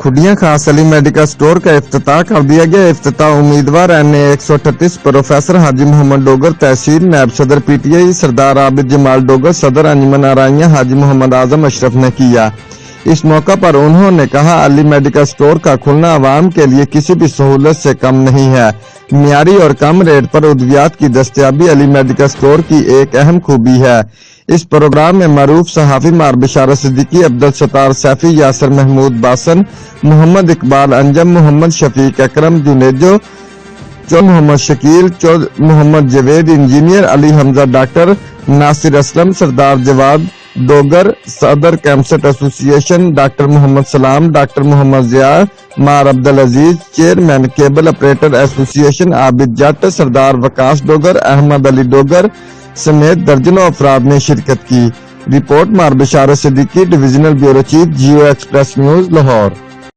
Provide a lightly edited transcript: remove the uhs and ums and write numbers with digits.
खुडियां खास Ali medical store का इफ्तिताह कर दिया गया। इफ्तिताह उम्मीदवार NA 138 प्रोफेसर हाजी मोहम्मद डोगर, तहसील नायब सदर PTI सरदार आबिद जमाल डोगर, सदर अंजुमन आराइया हाजी मोहम्मद आजम अशरफ ने किया। इस मौका पर उन्होंने कहा, अली मेडिकल स्टोर का खुलना आवाम के लिए किसी भी सहूलत से कम नहीं है। मियारी और कम रेट पर उद्वियात की दस्तयाबी अली मेडिकल स्टोर की एक अहम खूबी है। इस प्रोग्राम में मरूफ सहाफी मार बिशारत सिद्दीकी, अब्दुल सत्तार सैफी, यासर महमूद बासन, मोहम्मद इकबाल अंजम, मोहम्मद शफीक अकरम जुनेजो, मोहम्मद शकील, मोहम्मद जवेद इंजीनियर, अली हमजा डॉक्टर, नासिर असलम, सरदार जवाद डोगर, सदर कैंपसेट एसोसिएशन डॉक्टर मोहम्मद सलाम, डॉक्टर मोहम्मद जिया, मार Abdul Aziz, chairman cable operator association Abid Jat, Sardar Waqas Dogar, Ahmed Ali Dogar समेत दर्जनों अफराद ने शिरकत की। रिपोर्ट मार Basharat Siddiqui, divisional bureau chief, Geo express news, Lahore.